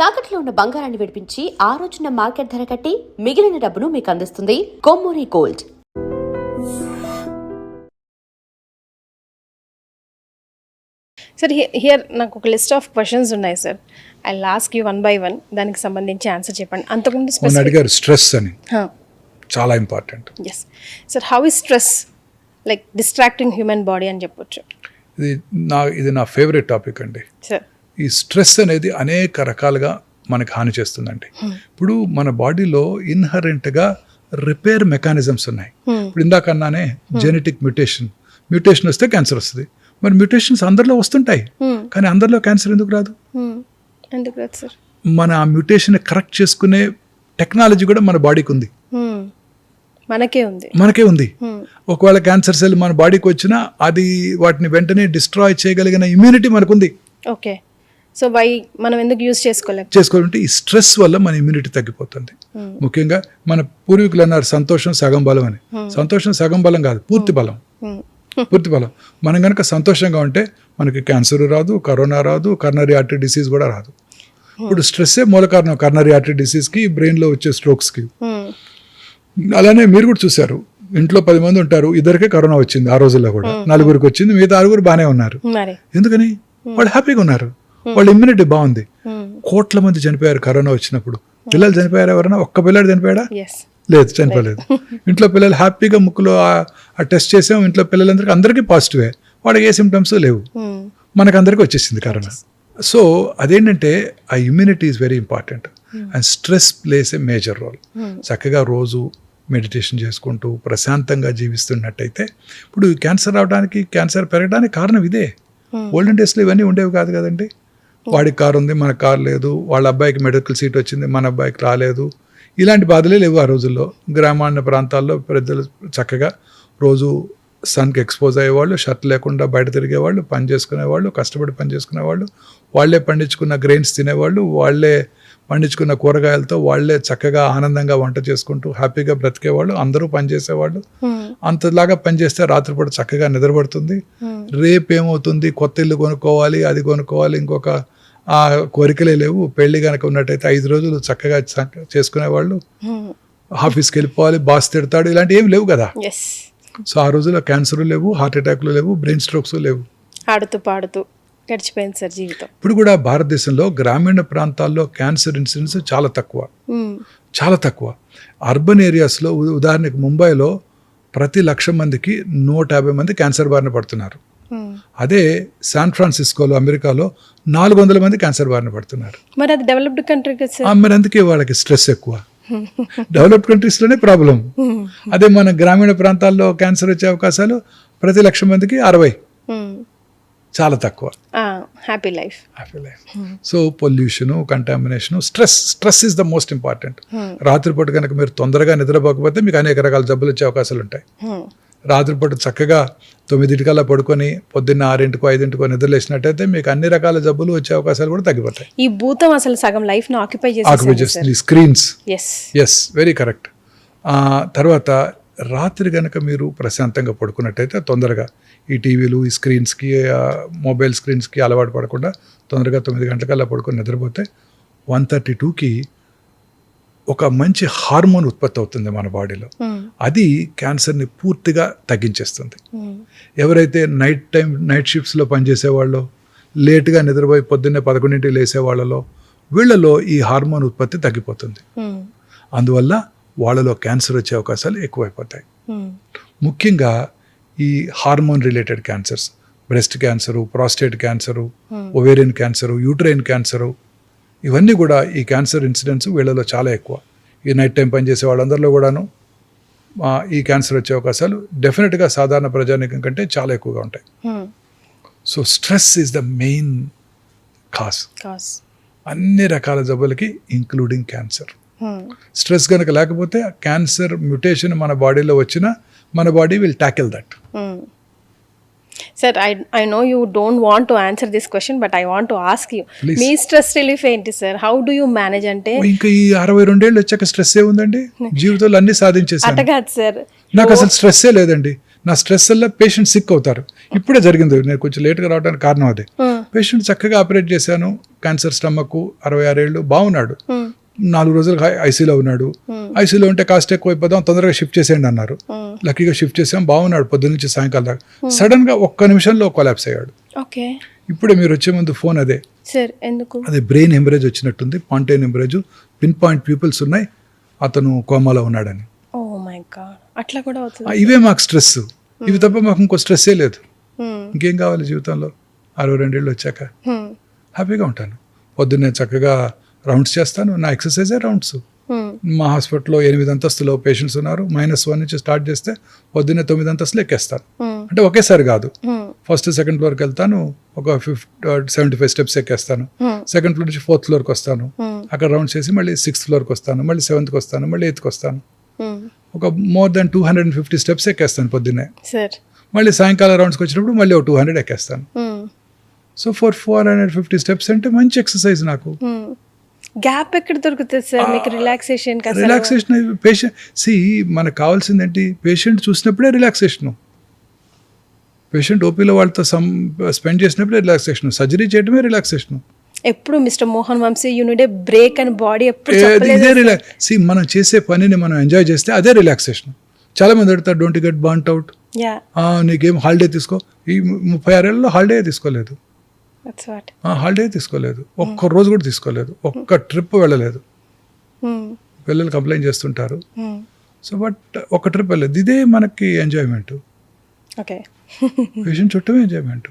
తాకట్లో ఉన్న బంగారాన్ని విడిపించి ఆ రోజున మార్కెట్ ధర కట్టి మిగిలిన డబ్బును మీకు అందిస్తుంది కొమ్మూరి గోల్డ్. సార్ హియర్ నాకు ఒక లిస్ట్ ఆఫ్ క్వశ్చన్స్ ఉన్నాయి సార్. ఐ లాస్క్ యూ 1 by 1 దానికి సంబంధించి ఆన్సర్ చెప్పండి. అంతకుముందు అడిగారు స్ట్రెస్ అని, చాలా important. Yes sir, how is stress like distracting human body అని చెప్పొచ్చు? ఇది నా ఫేవరెట్ టాపిక్ అండి. సార్, ఈ స్ట్రెస్ అనేది అనేక రకాలుగా మనకు హాని చేస్తుందండి. ఇప్పుడు మన బాడీలో ఇన్హరెంట్గా రిపేర్ మెకానిజమ్స్ ఉన్నాయి. ఇప్పుడు ఇందాకన్నానే జెనెటిక్ మ్యూటేషన్ వస్తే క్యాన్సర్ వస్తుంది. మరి మ్యూటేషన్స్ అందరిలో వస్తుంటాయి, కానీ అందరిలో క్యాన్సర్ ఎందుకు రాదు? ఎందుకు రాదు సార్? మన ఆ మ్యూటేషన్ కరెక్ట్ చేసుకునే టెక్నాలజీ కూడా మన బాడీకి ఉంది, మనకే ఉంది. ఒకవేళ క్యాన్సర్ సెల్ మన బాడీకి వచ్చినా అది వాటిని వెంటనే డిస్ట్రాయ్ చేయగలిగిన ఇమ్యూనిటీ మనకుంది. ఓకే, సో వై మనం ఎందుకు యూజ్ చేసుకోవాలంటే ఈ స్ట్రెస్ వల్ల మన ఇమ్యూనిటీ తగ్గిపోతుంది. ముఖ్యంగా మన పూర్వీకులు అన్నారు సంతోషం సగం బలం అని. సంతోషం సగం బలం కాదు, పూర్తి బలం. మనం కనుక సంతోషంగా ఉంటే మనకి క్యాన్సర్ రాదు, కరోనా రాదు, కర్నరీ ఆర్టరీ డిసీజ్ కూడా రాదు. ఇప్పుడు స్ట్రెస్సే మూల కారణం కర్నరీ ఆర్టరీ డిసీజ్కి, బ్రెయిన్లో వచ్చే స్ట్రోక్స్కి. అలానే మీరు కూడా చూసారు, ఇంట్లో 10 మంది ఉంటారు, ఇద్దరికే కరోనా వచ్చింది. ఆ రోజుల్లో కూడా 4 వచ్చింది, మిగతా 6 బాగానే ఉన్నారు. ఎందుకని? వాళ్ళు హ్యాపీగా ఉన్నారు, వాళ్ళ ఇమ్యూనిటీ బాగుంది. కోట్ల మంది చనిపోయారు కరోనా వచ్చినప్పుడు. పిల్లలు చనిపోయారు, ఎవరైనా ఒక్క పిల్లడు చనిపోయాడా? లేదు, చనిపోలేదు. ఇంట్లో పిల్లలు హ్యాపీగా ముక్కులో ఆ టెస్ట్ చేసాం, ఇంట్లో పిల్లలందరికీ పాజిటివే, వాళ్ళకి ఏ సిమ్టమ్స్ లేవు. మనకందరికీ వచ్చేసింది కరోనా. సో అదేంటంటే ఆ immunity is very important and stress plays a major role. చక్కగా రోజు మెడిటేషన్ చేసుకుంటూ ప్రశాంతంగా జీవిస్తున్నట్టయితే, ఇప్పుడు క్యాన్సర్ రావడానికి, క్యాన్సర్ పెరగడానికి కారణం ఇదే. ఓల్డెన్ డేస్లో ఇవన్నీ ఉండేవి కాదు కదండి. వాడికి కారు ఉంది, మనకు కారు లేదు, వాళ్ళ అబ్బాయికి మెడికల్ సీట్ వచ్చింది, మన అబ్బాయికి రాలేదు, ఇలాంటి బాధలే లేవు ఆ రోజుల్లో. గ్రామాల ప్రాంతాల్లో ప్రజలు చక్కగా రోజు సన్కి ఎక్స్పోజ్ అయ్యేవాళ్ళు, షర్ట్ లేకుండా బయట తిరిగేవాళ్ళు, పని చేసుకునేవాళ్ళు, కష్టపడి పని చేసుకునేవాళ్ళు, వాళ్ళే పండించుకున్న గ్రెయిన్స్ తినేవాళ్ళు, వాళ్ళే పండించుకున్న కూరగాయలతో వాళ్ళే చక్కగా ఆనందంగా వంట చేసుకుంటూ హ్యాపీగా బ్రతికేవాళ్ళు. అందరూ పనిచేసేవాళ్ళు. అంతలాగా పనిచేస్తే రాత్రిపూట చక్కగా నిద్రపడుతుంది. రేపేమవుతుంది, కొత్త ఇల్లు కొనుక్కోవాలి, అది కొనుక్కోవాలి, ఇంకొక ఆ కోరికలే లేవు. పెళ్లి కనుక ఉన్నట్టయితే 5 రోజులు చక్కగా చేసుకునేవాళ్ళు. ఆఫీస్కి వెళ్ళిపోవాలి, బాస్ తిడతాడు, ఇలాంటివి ఏమి లేవు కదా. సో ఆ రోజుల్లో క్యాన్సర్ లేవు, హార్ట్ అటాక్లు లేవు, బ్రెయిన్ స్ట్రోక్స్ లేవు. ఆడుతూ పాడుతూ గడిచిపోయింది సార్ జీవితం. ఇప్పుడు కూడా భారతదేశంలో గ్రామీణ ప్రాంతాల్లో క్యాన్సర్ ఇన్సిడెన్స్ చాలా తక్కువ. అర్బన్ ఏరియాస్లో ఉదాహరణకు ముంబైలో ప్రతి 1,00,000 మందికి 150 మంది క్యాన్సర్ బారిన పడుతున్నారు. అదే శాన్ ఫ్రాన్సిస్కోలో, అమెరికాలో 400 మంది క్యాన్సర్ బారిన పడుతున్నారు. మరి అది డెవలప్డ్ కంట్రీ కదా సార్. మరి అందుకే వాళ్ళకి స్ట్రెస్ ఎక్కువ. డెవలప్డ్ కంట్రీస్లోనే ప్రాబ్లం. అదే మన గ్రామీణ ప్రాంతాల్లో క్యాన్సర్ వచ్చే అవకాశాలు ప్రతి 1,00,000 మందికి 60, చాలా తక్కువ. Happy life. So pollution, contamination, stress is the most important. రాత్రిపూట కనుక మీరు తొందరగా నిద్రపోకపోతే మీకు అనేక రకాల జబ్బులు వచ్చే అవకాశాలు ఉంటాయి. రాత్రిపూట చక్కగా 9 పడుకొని పొద్దున్న 6-5 నిద్రలేసినట్టయితే మీకు అన్ని రకాల జబ్బులు వచ్చే అవకాశాలు కూడా తగ్గిపోతాయి. ఈ భూతం అసలు సగం లైఫ్ ను ఆక్యుపై చేస్తుంది, స్క్రీన్స్. Yes, very correct. తర్వాత రాత్రి కనుక మీరు ప్రశాంతంగా పడుకున్నట్టయితే తొందరగా ఈ టీవీలు, ఈ స్క్రీన్స్కి, మొబైల్ స్క్రీన్స్కి అలవాటు పడకుండా తొందరగా 9 గంటలకల్లా పడుకొని నిద్రపోతే 132కి ఒక మంచి హార్మోన్ ఉత్పత్తి అవుతుంది మన బాడీలో. అది క్యాన్సర్ని పూర్తిగా తగ్గించేస్తుంది. ఎవరైతే నైట్ షిఫ్ట్స్లో పనిచేసేవాళ్ళో, లేటుగా నిద్రపోయి పొద్దున్నే 11ంటికి లేసేవాళ్ళలో, వీళ్ళలో ఈ హార్మోన్ ఉత్పత్తి తగ్గిపోతుంది. అందువల్ల వాళ్ళలో క్యాన్సర్ వచ్చే అవకాశాలు ఎక్కువైపోతాయి. ముఖ్యంగా ఈ hormone related cancers, breast cancer, prostate cancer, ovarian cancer, uterine cancer, ఇవన్నీ కూడా ఈ క్యాన్సర్ ఇన్సిడెంట్స్ వీళ్ళలో చాలా ఎక్కువ. ఈ నైట్ టైం పనిచేసే వాళ్ళందరిలో కూడాను ఈ క్యాన్సర్ వచ్చే అవకాశాలు డెఫినెట్గా సాధారణ ప్రజానీకం కంటే చాలా ఎక్కువగా ఉంటాయి. So stress is the main cause అన్ని రకాల జబ్బులకి, ఇంక్లూడింగ్ క్యాన్సర్. స్ట్రెస్ కనుక లేకపోతే క్యాన్సర్ మ్యుటేషన్ మన బాడీలో వచ్చినా మన body will tackle that. Sir, I know you don't want to answer this question, but I want to ask you. మీ stress relief ఏంటి sir? How do you manage? అంటే ఇంకా ఈ 62 ఏళ్ళు వచ్చాక స్ట్రెస్ ఏ ఉందండి? జీవితంలో అన్ని సాధించేసాను. అటగాదు సార్, నాకు అసలు స్ట్రెస్సే లేదండి. నా స్ట్రెస్ వల్ల పేషెంట్ సిక్ అవుతారు. ఇప్పుడే జరిగింది, నేను కొంచెం లేట్గా రావడానికి కారణం అదే. పేషెంట్ చక్కగా ఆపరేట్ చేశాను, క్యాన్సర్ స్టమక్, 66 ఏళ్ళు, బాగున్నాడు. 4 రోజులు ఐసీలో ఉన్నాడు. ఐసీలో ఉంటే కాస్ట్ ఎక్కువ అయిపోదాం, తొందరగా షిఫ్ట్ చేసేయండి అన్నారు. లక్కీగా షిఫ్ట్ చేసాం, బాగున్నాడు పొద్దున్న నుంచి సాయంకాలం దాకా. సడన్ గా ఒక్క నిమిషంలో కొలాప్స్ అయ్యాడు. ఓకే. ఇప్పుడే మీరు వచ్చే ముందు ఫోన్ అదే సార్, ఎందుకు? అదే బ్రెయిన్ హెమరేజ్ వచ్చినట్టుంది, పాంటైన్ హెమరేజ్, పిన్ పాయింట్ పీపుల్స్ ఉన్నాయి, అతను కోమాలో ఉన్నాడని. ఓ మై గాడ్, అట్లా కూడా అవుతుంది. ఇవే మాకు స్ట్రెస్, ఇవి తప్ప మాకు ఇంకో స్ట్రెస్సే లేదు. ఇంకేం కావాలి జీవితంలో? 62 ఏళ్ళు వచ్చాక హ్యాపీగా ఉంటాను. పొద్దున్నే చక్కగా రౌండ్స్ చేస్తాను, నా ఎక్సర్సైజే రౌండ్స్. మా హాస్పిటల్లో 8 అంతస్తులో పేషెంట్స్ ఉన్నారు. -1 నుంచి స్టార్ట్ చేస్తే పొద్దున్నే 9 అంతస్తులు ఎక్కేస్తాను. అంటే ఒకేసారి కాదు, ఫస్ట్ సెకండ్ ఫ్లోర్కి వెళ్తాను, ఒక 75 స్టెప్స్ ఎక్కేస్తాను. సెకండ్ ఫ్లోర్ నుంచి 4th ఫ్లోర్కి వస్తాను, అక్కడ రౌండ్స్ చేసి మళ్ళీ 6th ఫ్లోర్కి వస్తాను, మళ్ళీ 7th వస్తాను, మళ్ళీ 8th వస్తాను. ఒక more than 250 స్టెప్స్ ఎక్కేస్తాను పొద్దున్నే. మళ్ళీ సాయంకాలం రౌండ్స్కి వచ్చినప్పుడు మళ్ళీ ఒక 200 ఎక్కేస్తాను. సో 450 స్టెప్స్ అంటే మంచి ఎక్సర్సైజ్ నాకు. గ్యాప్ ఎక్కడ దొరుకుతుంది సార్ మీకు రిలాక్సేషన్? రిలాక్సేషన్ పేషెంట్ మనకు కావాల్సింది ఏంటి? పేషెంట్ చూసినప్పుడే రిలాక్సేషన్, పేషెంట్ ఓపీలో వాళ్ళతో స్పెండ్ చేసినప్పుడే రిలాక్సేషన్, సర్జరీ చేయడమే రిలాక్సేషన్. ఎప్పుడు mister Mohan Vamsi you need a break అని బాడీ ఎప్పుడు ఇదే రిలాక్స్. మనం చేసే పనిని మనం ఎంజాయ్ చేస్తే అదే రిలాక్సేషన్. చాలా మంది అడుగుతారు డోంట్ గెట్ బర్న్ట్ అవుట్, నీకేం హాలిడే తీసుకో. ఈ 36 ఏళ్ళలో హాలిడే తీసుకోలేదు, హాలిడే తీసుకోలేదు, ఒక్క రోజు కూడా తీసుకోలేదు, ఒక్క ట్రిప్ వెళ్ళలేదు. పిల్లలు కంప్లైంట్ చేస్తుంటారు. సో బట్ ఒక ట్రిప్ వెళ్ళలేదు, ఇదే మనకి ఎంజాయ్మెంట్. పేషెంట్ చుట్టూ ఎంజాయ్మెంట్.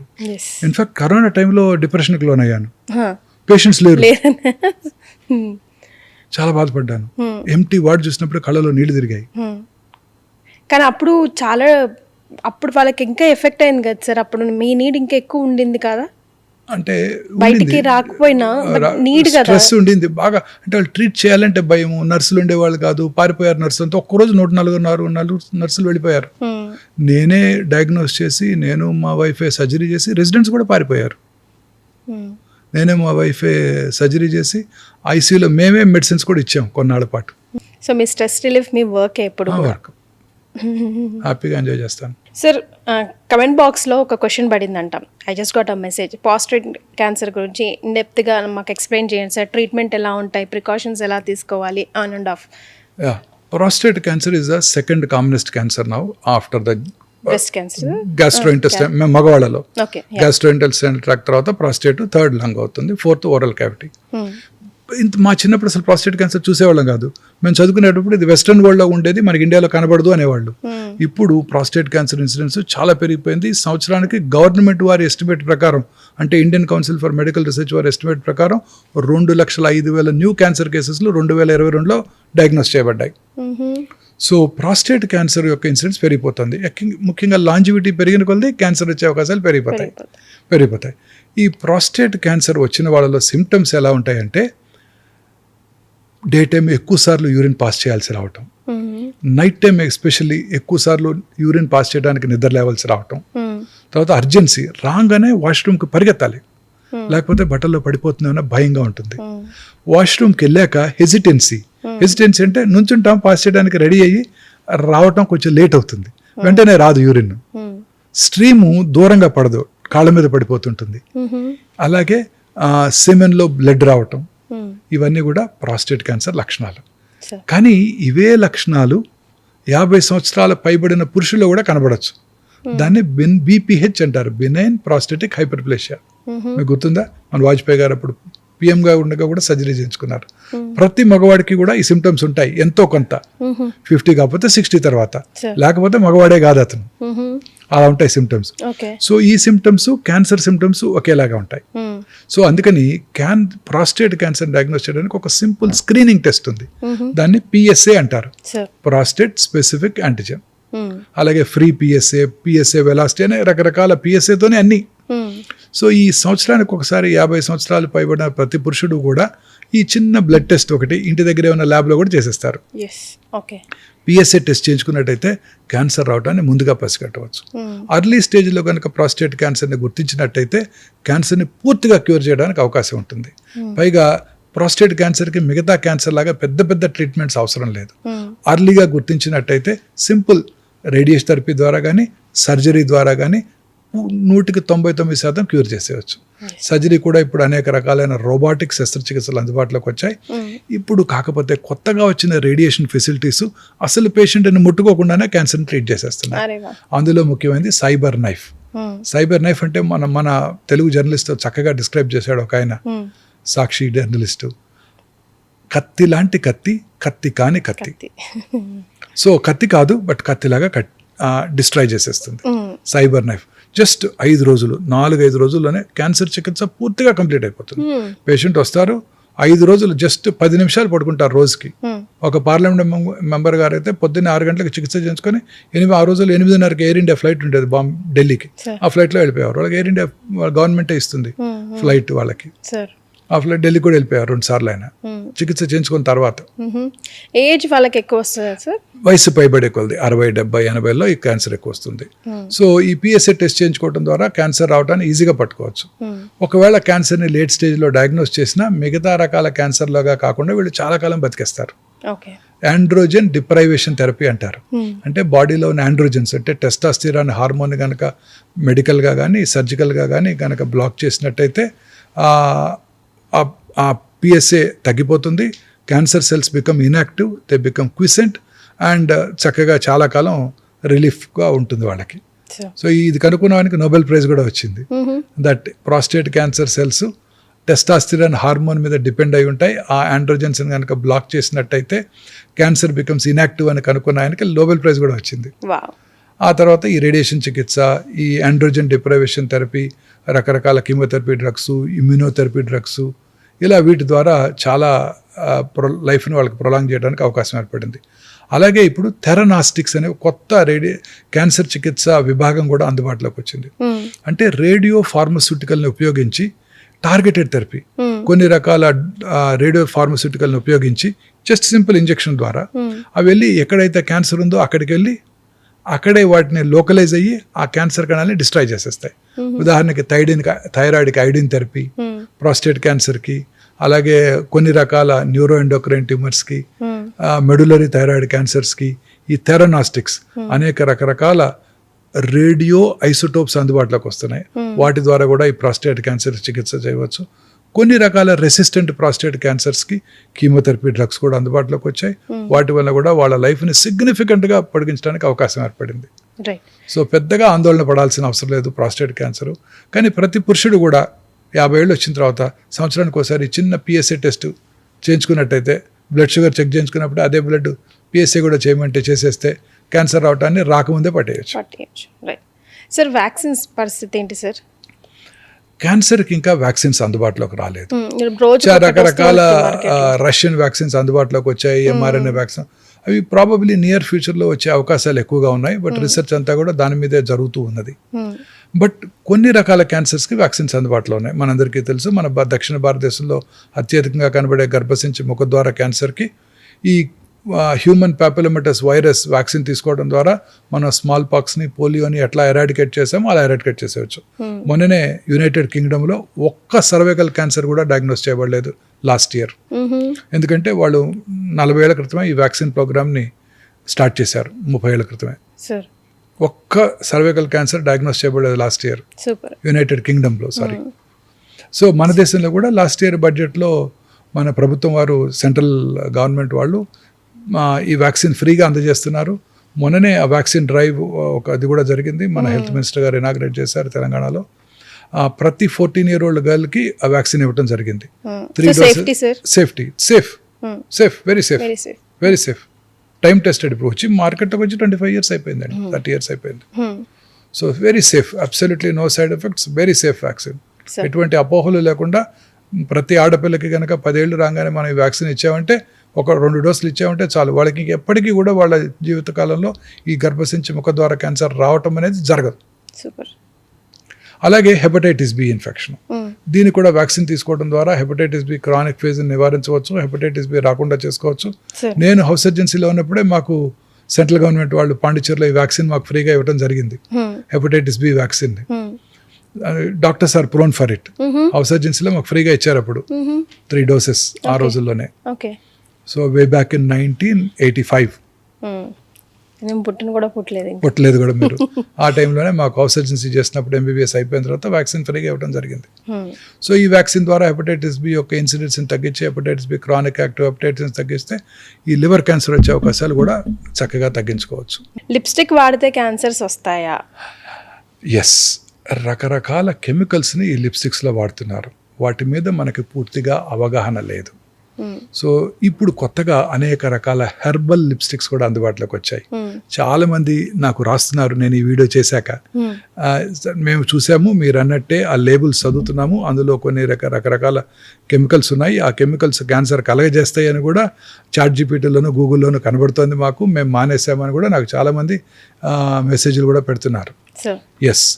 ఇన్ఫాక్ట్ కరోనా టైంలో డిప్రెషన్కి లోన్ అయ్యాను, పేషెంట్స్ లేరు, చాలా బాధపడ్డాను. ఎంటీ వార్డ్ చూసినప్పుడు కళ్ళలో నీళ్లు తిరిగాయి. కానీ అప్పుడు చాలా, అప్పుడు వాళ్ళకి ఇంకా ఎఫెక్ట్ అయింది కదా సార్, అప్పుడు మీ నీడ్ ఇంకా ఎక్కువ ఉండింది కదా, అంటే బయటికి రాకపోయినా నీడ్ కదా, స్ట్రెస్ ఉండింది బాగా. అంటే వాళ్ళు ట్రీట్ చేయాలంటే భయం, నర్సులు ఉండేవాళ్ళు కాదు, పారిపోయారు నర్సులు అంతా. ఒక్కరోజు 104 నర్సులు వెళ్ళిపోయారు. నేనే డయాగ్నోస్ చేసి, నేను మా వైఫే సర్జరీ చేసి, రెసిడెంట్స్ కూడా పారిపోయారు. నేనే మా వైఫే సర్జరీ చేసి ఐసీయూలో మేమే మెడిసిన్స్ కూడా ఇచ్చాం కొన్నాళ్ళ పాటు. సో మీ స్ట్రెస్ రిలీఫ్ మీ వర్క్ ఎప్పుడు? వర్క్ హ్యాపీగా ఎంజాయ్ చేస్తాను. సార్, కమెంట్ బాక్స్లో ఒక క్వశ్చన్ పడిందంట. I just got a message. Prostate cancer గురించి డెప్త్గా మాకు ఎక్స్ప్లెయిన్ చేయండి సార్, ట్రీట్మెంట్ ఎలా ఉంటాయి, ప్రికాషన్స్ ఎలా తీసుకోవాలి on and off. Prostate cancer is the second commonest cancer now after the breast cancer, gastrointestine. మగవాళ్ళలో గ్యాస్ట్రోఇంటెస్టైనల్ ట్రాక్ట్ తర్వాత ప్రాస్టేట్, థర్డ్ లంగ్ అవుతుంది, 4th ఓరల్ క్యావిటీ. మా చిన్నప్పుడు అసలు ప్రాస్టేట్ క్యాన్సర్ చూసేవాళ్ళం కాదు. మేము చదువుకునేటప్పుడు ఇది వెస్ట్రన్ వరల్డ్లో ఉండేది, మనకి ఇండియాలో కనబడదు అనేవాళ్ళు. ఇప్పుడు ప్రాస్టేట్ క్యాన్సర్ ఇన్సిడెన్స్ చాలా పెరిగిపోయింది. సంవత్సరానికి గవర్నమెంట్ వారి ఎస్టిమేట్ ప్రకారం, అంటే Indian council for medical research వారి ఎస్టిమేట్ ప్రకారం 2,05,000 న్యూ క్యాన్సర్ కేసెస్లు 2022లో డయాగ్నోస్ చేయబడ్డాయి. సో ప్రాస్టేట్ క్యాన్సర్ యొక్క ఇన్సిడెన్స్ పెరిగిపోతుంది. ముఖ్యంగా లాంజివిటీ పెరిగిన కొద్దీ క్యాన్సర్ వచ్చే అవకాశాలు పెరిగిపోతాయి. ఈ ప్రాస్టేట్ క్యాన్సర్ వచ్చిన వాళ్ళలో సిమ్టమ్స్ ఎలా ఉంటాయంటే, డే టైం ఎక్కువ సార్లు యూరిన్ పాస్ చేయాల్సి రావటం, నైట్ టైం ఎస్పెషల్లీ ఎక్కువ సార్లు యూరిన్ పాస్ చేయడానికి నిద్ర లేవలసి రావటం, తర్వాత అర్జెన్సీ, రాగానే వాష్రూమ్కి పరిగెత్తాలి, లేకపోతే బట్టల్లో పడిపోతుందన్న భయంగా ఉంటుంది. వాష్రూమ్కి వెళ్ళాక హెసిటెన్సీ అంటే నుంచుంటాం, పాస్ చేయడానికి రెడీ అయ్యి రావటం కొంచెం లేట్ అవుతుంది, వెంటనే రాదు యూరిన్, స్ట్రీము దూరంగా పడదు, కాళ్ళ మీద పడిపోతుంటుంది. అలాగే సెమెన్లో బ్లడ్ రావటం, ఇవన్నీ కూడా ప్రాస్టేట్ క్యాన్సర్ లక్షణాలు. కానీ ఇవే లక్షణాలు 50 సంవత్సరాల పైబడిన పురుషుల్లో కూడా కనబడచ్చు. దాన్ని BPH అంటారు, బినైన్ ప్రాస్టేటిక్ హైపర్ప్లేషియా. మీకు గుర్తుందా, మన వాజ్పేయి గారు అప్పుడు పిఎంగా ఉండగా కూడా సర్జరీ చేయించుకున్నారు. ప్రతి మగవాడికి కూడా ఈ సిమ్టమ్స్ ఉంటాయి ఎంతో కొంత, 50 కాకపోతే 60 తర్వాత, లేకపోతే మగవాడే కాదు అతను, అలా ఉంటాయి సిమ్టమ్స్. సో ఈ సిమ్టమ్స్ క్యాన్సర్ సిమ్టమ్స్ ఒకేలాగా ఉంటాయి. సో అందుకని ప్రాస్టేట్ క్యాన్సర్ డయాగ్నోస్ చేయడానికి ఒక సింపుల్ స్క్రీనింగ్ టెస్ట్ ఉంది, దాన్ని PSA అంటారు, ప్రాస్టేట్ స్పెసిఫిక్ యాంటిజెన్. అలాగే ఫ్రీ PSA వెలాసిటీ అనే రకరకాల PSAతోనే అన్ని. సో ఈ సంవత్సరానికి ఒకసారి 50 సంవత్సరాలు పైబడిన ప్రతి పురుషుడు కూడా ఈ చిన్న బ్లడ్ టెస్ట్ ఒకటి ఇంటి దగ్గరే ఉన్న ల్యాబ్లో కూడా చేసేస్తారు. PSA టెస్ట్ చేయించుకున్నట్టయితే క్యాన్సర్ రావడాన్ని ముందుగా పసిగట్టవచ్చు. అర్లీ స్టేజ్లో కనుక ప్రాస్టేట్ క్యాన్సర్ని గుర్తించినట్టయితే క్యాన్సర్ని పూర్తిగా క్యూర్ చేయడానికి అవకాశం ఉంటుంది. పైగా ప్రాస్టేట్ క్యాన్సర్కి మిగతా క్యాన్సర్ లాగా పెద్ద పెద్ద ట్రీట్మెంట్స్ అవసరం లేదు. అర్లీగా గుర్తించినట్టయితే సింపుల్ రేడియేషన్ థెరపీ ద్వారా కానీ, సర్జరీ ద్వారా కానీ 99% క్యూర్ చేసేయచ్చు. సర్జరీ కూడా ఇప్పుడు అనేక రకాలైన రోబోటిక్ శస్త్రచికిత్సలు అందుబాటులోకి వచ్చాయి. ఇప్పుడు కాకపోతే కొత్తగా వచ్చిన రేడియేషన్ ఫెసిలిటీస్ అసలు పేషెంట్ని ముట్టుకోకుండానే క్యాన్సర్ని ట్రీట్ చేసేస్తున్నాయి. అందులో ముఖ్యమైనది సైబర్ నైఫ్. సైబర్ నైఫ్ అంటే మన తెలుగు జర్నలిస్ట్ చక్కగా డిస్క్రైబ్ చేశాడు ఒక ఆయన, సాక్షి జర్నలిస్టు. కత్తి లాంటి కత్తి, కత్తి కాని కత్తి. సో కత్తి కాదు, బట్ కత్తిలాగా డిస్ట్రాయ్ చేసేస్తుంది సైబర్ నైఫ్. జస్ట్ 5 రోజులు, 4-5 రోజుల్లోనే క్యాన్సర్ చికిత్స పూర్తిగా కంప్లీట్ అయిపోతుంది. పేషెంట్ వస్తారు, 5 రోజులు జస్ట్ 10 నిమిషాలు పడుకుంటారు రోజుకి. ఒక పార్లమెంట్ మెంబర్ గారు అయితే పొద్దున్న 6 గంటలకు చికిత్స చేయించుకొని ఆ రోజులు 8:30కి ఎయిర్ ఇండియా ఫ్లైట్ ఉండేది ఢిల్లీకి. ఆ ఫ్లైట్లో వెళ్ళిపోయారు. వాళ్ళకి ఎయిర్ ఇండియా గవర్నమెంటే ఇస్తుంది ఫ్లైట్ వాళ్ళకి. ఆ ఫ్లైట్ ఢిల్లీ కూడా వెళ్ళిపోయారు 2 సార్లు ఆయన చికిత్స చేయించుకున్న తర్వాత. ఏజ్ వాళ్ళకి ఎక్కువ వస్తుంది సార్, వయసు పైబడి ఎక్కువది 60, 70, 80లో ఈ క్యాన్సర్ ఎక్కువ వస్తుంది. సో ఈ పిఎస్ఏ టెస్ట్ చేయించుకోవడం ద్వారా క్యాన్సర్ రావడానికి ఈజీగా పట్టుకోవచ్చు. ఒకవేళ క్యాన్సర్ని లేట్ స్టేజ్లో డయాగ్నోస్ చేసినా మిగతా రకాల క్యాన్సర్లాగా కాకుండా వీళ్ళు చాలా కాలం బతికేస్తారు. ఆండ్రోజన్ డిప్రైవేషన్ థెరపీ అంటారు. అంటే బాడీలో ఉన్న ఆండ్రోజన్స్ అంటే టెస్టాస్టిరాన్ హార్మోన్ కనుక మెడికల్గా కానీ సర్జికల్గా కానీ కనుక బ్లాక్ చేసినట్టయితే ఆ పిఎస్ఏ తగ్గిపోతుంది. Cancer cells become inactive, they become quiescent and చక్కగా చాలా కాలం రిలీఫ్గా ఉంటుంది వాళ్ళకి. సో ఇది కనుక్కున్నవానికి నోబెల్ ప్రైజ్ కూడా వచ్చింది. That prostate cancer cells testosterone hormone మీద డిపెండ్ అయి ఉంటాయి. ఆ ఆండ్రోజన్స్ కనుక బ్లాక్ చేసినట్టయితే క్యాన్సర్ బికమ్స్ ఇన్యాక్టివ్ అని కనుక్కున్న ఆయనకి నోబెల్ ప్రైజ్ కూడా వచ్చింది. ఆ తర్వాత ఈ రేడియేషన్ చికిత్స, ఈ ఆండ్రోజన్ డిప్రైవేషన్ థెరపీ, రకరకాల కీమోథెరపీ డ్రగ్స్, ఇమ్యూనోథెరపీ డ్రగ్స్, ఇలా వీటి ద్వారా చాలా లైఫ్ని వాళ్ళకి ప్రొలాంగ్ చేయడానికి అవకాశం ఏర్పడింది. అలాగే ఇప్పుడు థెరనాస్టిక్స్ అనే కొత్త క్యాన్సర్ చికిత్స విభాగం కూడా అందుబాటులోకి వచ్చింది. అంటే రేడియో ఫార్మస్యూటికల్ని ఉపయోగించి టార్గెటెడ్ థెరపీ, కొన్ని రకాల రేడియో ఫార్మస్యూటికల్ని ఉపయోగించి జస్ట్ సింపుల్ ఇంజెక్షన్ ద్వారా అవి వెళ్ళి ఎక్కడైతే క్యాన్సర్ ఉందో అక్కడికి వెళ్ళి అక్కడే వాటిని లోకలైజ్ అయ్యి ఆ క్యాన్సర్ కణాలని డిస్ట్రాయ్ చేసేస్తాయి. ఉదాహరణకి థైరాయిడ్కి ఐడిన్ థెరపీ, ప్రాస్టేట్ క్యాన్సర్కి, అలాగే కొన్ని రకాల న్యూరో ఎండోక్రైన్ ట్యూమర్స్కి, మెడులరీ థైరాయిడ్ క్యాన్సర్స్కి ఈ థెరనాస్టిక్స్ అనేక రకరకాల రేడియో ఐసోటోప్స్ అందుబాటులోకి వస్తున్నాయి. వాటి ద్వారా కూడా ఈ ప్రాస్టేట్ క్యాన్సర్ చికిత్స చేయవచ్చు. కొన్ని రకాల రెసిస్టెంట్ ప్రాస్టేట్ క్యాన్సర్స్కి కీమోథెరపీ డ్రగ్స్ కూడా అందుబాటులోకి వచ్చాయి. వాటి వల్ల కూడా వాళ్ళ లైఫ్ని సిగ్నిఫికెంట్గా పొడిగించడానికి అవకాశం ఏర్పడింది. సో పెద్దగా ఆందోళన పడాల్సిన అవసరం లేదు ప్రాస్టేట్ క్యాన్సర్. కానీ ప్రతి పురుషుడు కూడా 50 ఏళ్ళు వచ్చిన తర్వాత సంవత్సరానికి ఒకసారి చిన్న పిఎస్ఏ టెస్ట్ చేయించుకున్నట్టయితే, బ్లడ్ షుగర్ చెక్ చేయించుకున్నప్పుడు అదే బ్లడ్ పిఎస్ఏ కూడా చేయమంటే చేసేస్తే క్యాన్సర్ రావటాన్ని రాకముందే పట్టేయచ్చు. సార్ వ్యాక్సిన్స్ పరిస్థితి ఏంటి సార్? క్యాన్సర్కి ఇంకా వ్యాక్సిన్స్ అందుబాటులోకి రాలేదు. రకరకాల రష్యన్ వ్యాక్సిన్స్ అందుబాటులోకి వచ్చాయి, ఎంఆర్ఎన్ఏ వ్యాక్సిన్. అవి ప్రాబబ్లీ నియర్ ఫ్యూచర్లో వచ్చే అవకాశాలు ఎక్కువగా ఉన్నాయి. బట్ రీసెర్చ్ అంతా కూడా దాని మీదే జరుగుతూ ఉన్నది. బట్ కొన్ని రకాల క్యాన్సర్స్కి వ్యాక్సిన్స్ అందుబాటులో ఉన్నాయి. మనందరికీ తెలుసు, మన దక్షిణ భారతదేశంలో అత్యధికంగా కనబడే గర్భసించి ముఖద్వార క్యాన్సర్కి ఈ హ్యూమన్ ప్యాపిలోమటస్ వైరస్ వ్యాక్సిన్ తీసుకోవడం ద్వారా మనం స్మాల్ పాక్స్ని, పోలియోని ఎట్లా ఎరాడికేట్ చేసామో అలా ఎరాడికేట్ చేసేవచ్చు. మొన్ననే యునైటెడ్ కింగ్డమ్లో ఒక్క సర్వైకల్ క్యాన్సర్ కూడా డయాగ్నోస్ చేయబడలేదు లాస్ట్ ఇయర్. ఎందుకంటే వాళ్ళు 40 ఏళ్ల క్రితమే ఈ వ్యాక్సిన్ ప్రోగ్రామ్ని స్టార్ట్ చేశారు. 30 ఏళ్ల క్రితమే ఒక్క సర్వైకల్ క్యాన్సర్ డయాగ్నోస్ చేయబడలేదు లాస్ట్ ఇయర్ యునైటెడ్ కింగ్డమ్లో. సారీ. సో మన దేశంలో కూడా లాస్ట్ ఇయర్ బడ్జెట్లో మన ప్రభుత్వం వారు, సెంట్రల్ గవర్నమెంట్ వాళ్ళు ఈ వ్యాక్సిన్ ఫ్రీగా అందజేస్తున్నారు. మొన్ననే ఆ వ్యాక్సిన్ డ్రైవ్ అది కూడా జరిగింది. మన హెల్త్ మినిస్టర్ గారు ఇనాగ్రేట్ చేశారు తెలంగాణలో. ప్రతి 14-year-old గర్ల్కి ఆ వ్యాక్సిన్ ఇవ్వడం జరిగింది. 3 doses. Safe, very safe, time tested. ఇప్పుడు వచ్చి మార్కెట్లోకి వచ్చి 25 years అయిపోయిందండి, 30 years అయిపోయింది. So very safe, absolutely no side effects, very safe vaccine. ఎటువంటి అపోహలు లేకుండా ప్రతి ఆడపిల్లకి కనుక 10 ఏళ్ళు రాగానే మనం ఈ వ్యాక్సిన్ ఇచ్చామంటే, 1-2 డోసులు ఇచ్చామంటే చాలు, వాళ్ళకి ఎప్పటికీ కూడా వాళ్ళ జీవితకాలంలో ఈ గర్భసించి ముఖద్వార క్యాన్సర్ రావటం అనేది జరగదు. అలాగే హెపటైటిస్ బి ఇన్ఫెక్షన్, దీన్ని కూడా వ్యాక్సిన్ తీసుకోవడం ద్వారా హెపటైటిస్ బి క్రానిక్ ఫేజ్ నివారించవచ్చు, హెపటైటిస్ బి రాకుండా చేసుకోవచ్చు. నేను హౌస్ సర్జెన్సీలో ఉన్నప్పుడే మాకు సెంట్రల్ గవర్నమెంట్ వాళ్ళు పాండిచేరిలో ఈ వ్యాక్సిన్ మాకు ఫ్రీగా ఇవ్వడం జరిగింది, hepatitis B vaccine. Doctors are prone for it. House సర్జెన్సీలో మాకు ఫ్రీగా ఇచ్చారు అప్పుడు 3 డోసెస్ ఆ రోజుల్లోనే. So way back in 1985. నేను పుట్టిన కూడా పుట్టలేదు ఇంకా. పుట్టలేదు కూడా మీరు. ఆ టైంలోనే మాకు హౌస్ సర్జన్సీ చేసినప్పుడు MBBS అయిపోయిన తర్వాత వ్యాక్సిన్ ఫ్రీగా ఇవ్వడం జరిగింది. సో ఈ వ్యాక్సిన్ ద్వారా హెపటైటిస్ బి యొక్క ఇన్సిడెన్స్ని తగ్గించి hepatitis B chronic active hepatitis తగ్గిస్తే ఈ లివర్ క్యాన్సర్ వచ్చే అవకాశాలు కూడా చక్కగా తగ్గించుకోవచ్చు. లిప్స్టిక్ వాడితే క్యాన్సర్స్ వస్తాయా? ఎస్, రకరకాల కెమికల్స్ని ఈ లిప్స్టిక్స్లో వాడుతున్నారు. వాటి మీద మనకి పూర్తిగా అవగాహన లేదు. సో ఇప్పుడు కొత్తగా అనేక రకాల హెర్బల్ లిప్స్టిక్స్ కూడా అందుబాటులోకి వచ్చాయి. చాలా మంది నాకు రాస్తున్నారు, నేను ఈ వీడియో చేశాక మేము చూసాము, మీరు అన్నట్టే ఆ లేబుల్స్ చదువుతున్నాము, అందులో కొన్ని రకరకాల కెమికల్స్ ఉన్నాయి, ఆ కెమికల్స్ క్యాన్సర్ కలగజేస్తాయి అని కూడా ChatGPTలోను గూగుల్లోను కనబడుతోంది మాకు, మేము మానేసామని కూడా నాకు చాలామంది మెసేజ్లు కూడా పెడుతున్నారు. ఎస్,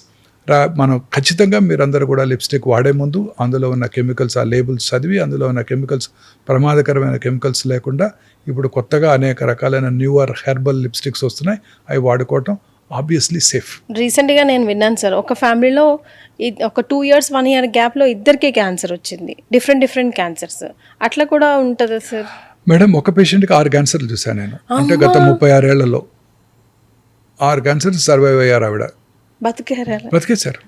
మనం ఖచ్చితంగా మీరందరూ కూడా లిప్స్టిక్ వాడే ముందు అందులో ఉన్న కెమికల్స్, ఆ లేబుల్స్ చదివి అందులో ఉన్న కెమికల్స్ ప్రమాదకరమైన కెమికల్స్ లేకుండా ఇప్పుడు కొత్తగా అనేక రకాలైన న్యూవర్ హెర్బల్ లిప్స్టిక్స్ వస్తున్నాయి, అవి వాడుకోవటం ఆబ్వియస్లీ సేఫ్. రీసెంట్గా నేను విన్నాను సార్, ఒక ఫ్యామిలీలో ఒక 2 years 1 year గ్యాప్లో ఇద్దరికీ క్యాన్సర్ వచ్చింది, డిఫరెంట్ క్యాన్సర్స్. అట్లా కూడా ఉంటుందా సార్? మేడం, ఒక పేషెంట్కి 6 క్యాన్సర్లు చూశాను నేను. అంటే గత 36 ఏళ్లలో 6 క్యాన్సర్స్ సర్వైవ్ అయ్యారు ఆవిడ. బతికేశారు.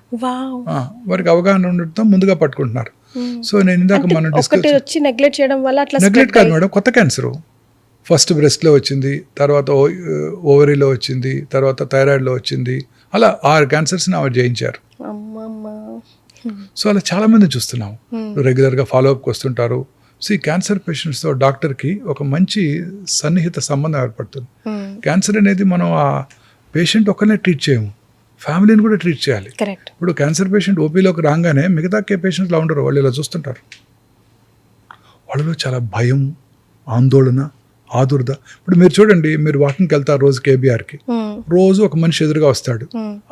వారికి అవగాహన ఉండటంతో ముందుగా పట్టుకుంటున్నారు. సో నేను ఇందాక మనం వచ్చి నెగ్లెక్ట్ చేయడం వల్ల అట్లా నెగ్లెక్ట్ కాదు మేడం, కొత్త క్యాన్సర్ ఫస్ట్ బ్రెస్ట్లో వచ్చింది, తర్వాత ఓవరీలో వచ్చింది, తర్వాత థైరాయిడ్లో వచ్చింది, అలా 6 క్యాన్సర్స్ని ఆవిడ జయించారు. సో అలా చాలా మంది చూస్తున్నాం, రెగ్యులర్గా ఫాలోఅప్కి వస్తుంటారు. సో ఈ క్యాన్సర్ పేషెంట్స్తో డాక్టర్కి ఒక మంచి సన్నిహిత సంబంధం ఏర్పడుతుంది. క్యాన్సర్ అనేది మనం ఆ పేషెంట్ ఒక్కరినే ట్రీట్ చేయము, ఫ్యామిలీని కూడా ట్రీట్ చేయాలి. ఇప్పుడు క్యాన్సర్ పేషెంట్ ఓపీలోకి రాగానే మిగతా పేషెంట్స్లో ఉండరు, వాళ్ళు ఇలా చూస్తుంటారు. వాళ్ళలో చాలా భయం, ఆందోళన, ఆదుర్ద. ఇప్పుడు మీరు చూడండి, మీరు వాకింగ్కి వెళ్తారు రోజు KBRకి, రోజు ఒక మనిషి ఎదురుగా వస్తాడు,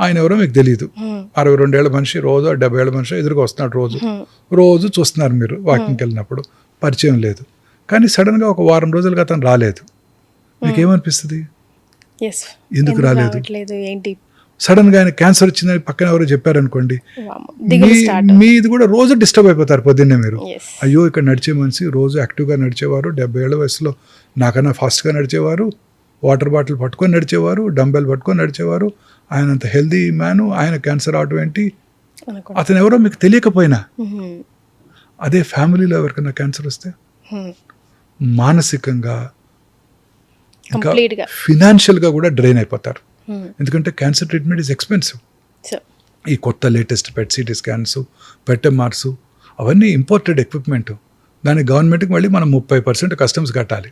ఆయన ఎవరో మీకు తెలియదు. 62 ఏళ్ల మనిషి, రోజు 70 ఏళ్ల మనిషి ఎదురుగా వస్తున్నాడు, రోజు చూస్తున్నారు మీరు వాకింగ్కి వెళ్ళినప్పుడు, పరిచయం లేదు. కానీ సడన్గా ఒక వారం రోజులుగా అతను రాలేదు, మీకేమనిపిస్తుంది? ఎందుకు రాలేదు? సడన్ గా ఆయన క్యాన్సర్ వచ్చిందని పక్కన ఎవరో చెప్పారనుకోండి, మీది కూడా రోజు డిస్టర్బ్ అయిపోతారు. పొద్దున్నే మీరు, అయ్యో ఇక్కడ నడిచే మనిషి రోజు యాక్టివ్గా నడిచేవారు, 70 ఏళ్ల వయసులో నాకన్నా ఫాస్ట్గా నడిచేవారు, వాటర్ బాటిల్ పట్టుకొని నడిచేవారు, డంబెల్ పట్టుకొని నడిచేవారు, ఆయన అంత హెల్దీ మ్యాను, ఆయన క్యాన్సర్ అవటం ఏంటి? అతను ఎవరో మీకు తెలియకపోయినా, అదే ఫ్యామిలీలో ఎవరికైనా క్యాన్సర్ వస్తే మానసికంగా ఇంకా ఫినాన్షియల్గా కూడా డ్రైన్ అయిపోతారు. ఎందుకంటే క్యాన్సర్ ట్రీట్మెంట్ ఈజ్ ఎక్స్పెన్సివ్. ఈ కొత్త latest PET CT scans, PET-MRs అవన్నీ ఇంపోర్టెడ్ ఎక్విప్మెంట్. దానికి గవర్నమెంట్కి మళ్ళీ మనం 30% కస్టమ్స్ కట్టాలి.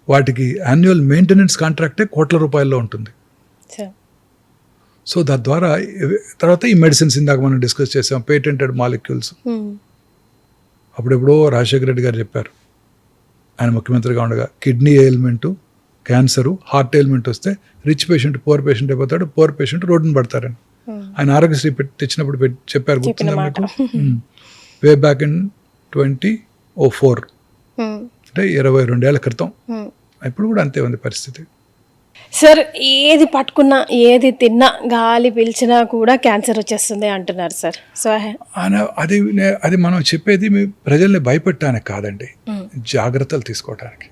వాటికి యాన్యువల్ మెయింటెనెన్స్ కాంట్రాక్టే కోట్ల రూపాయల్లో ఉంటుంది. సో దాని ద్వారా తర్వాత ఈ మెడిసిన్స్ ఇందాక మనం డిస్కస్ చేసాం, పేటెంటెడ్ మాలిక్యూల్స్. అప్పుడెప్పుడో రాజశేఖర రెడ్డి గారు చెప్పారు, ఆయన ముఖ్యమంత్రిగా ఉండగా, కిడ్నీ ఎయిల్మెంటు, క్యాన్సరు, హార్ట్ ఎయిల్మెంట్ వస్తే రిచ్ పేషెంట్ పూర్ పేషెంట్ అయిపోతాడు, పూర్ పేషెంట్ రోడ్డున పడతారని ఆయన ఆరోగ్యశ్రీ తెచ్చినప్పుడు చెప్పారు, గుర్తుందా మీకు? వే బ్యాక్ ఇన్ 2004, అంటే 22 ఏళ్ల క్రితం. ఇప్పుడు కూడా అంతే ఉంది పరిస్థితి. సార్, ఏది పట్టుకున్నా, ఏది తిన్నా, గాలి పీల్చినా కూడా క్యాన్సర్ వచ్చేస్తుంది అంటున్నారు సార్. సో అది మనం చెప్పేది ప్రజల్ని భయపెట్టడానికి కాదండి, జాగ్రత్తలు తీసుకోవడానికి.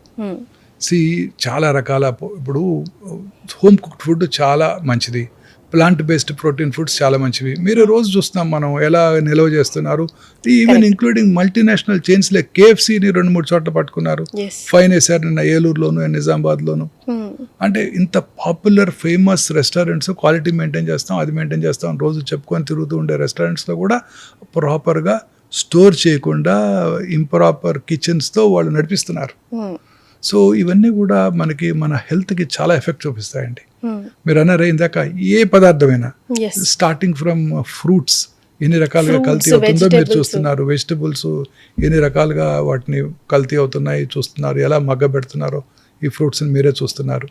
చాలా రకాల, ఇప్పుడు హోమ్ కుక్డ్ ఫుడ్ చాలా మంచిది, ప్లాంట్ బేస్డ్ ప్రోటీన్ ఫుడ్స్ చాలా మంచివి. మీరు రోజు చూస్తున్నాం మనం ఎలా నిల్వ చేస్తున్నారు. ఈవెన్ ఇంక్లూడింగ్ మల్టీనేషనల్ చైన్స్లే KFCని 2-3 చోట్ల పట్టుకున్నారు, ఫైన్ వేశారు నిన్న ఏలూరులోను, నిజామాబాద్లోను. అంటే ఇంత popular famous restaurants, quality maintain చేస్తాం, అది మెయింటైన్ చేస్తాం రోజు చెప్పుకొని తిరుగుతూ ఉండే రెస్టారెంట్స్లో కూడా ప్రాపర్గా స్టోర్ చేయకుండా ఇంప్రాపర్ కిచెన్స్తో వాళ్ళు నడిపిస్తున్నారు. సో ఇవన్నీ కూడా మనకి మన హెల్త్కి చాలా ఎఫెక్ట్ చూపిస్తాయండి. మీరు అన్నారే ఇందాక, ఏ పదార్థమైనా స్టార్టింగ్ ఫ్రమ్ ఫ్రూట్స్ ఎన్ని రకాలుగా కల్తీ అవుతుందో మీరు చూస్తున్నారు, వెజిటబుల్స్ ఎన్ని రకాలుగా వాటిని కల్తీ అవుతున్నాయి చూస్తున్నారు, ఎలా మగ్గ పెడుతున్నారో ఈ ఫ్రూట్స్ని మీరే చూస్తున్నారు.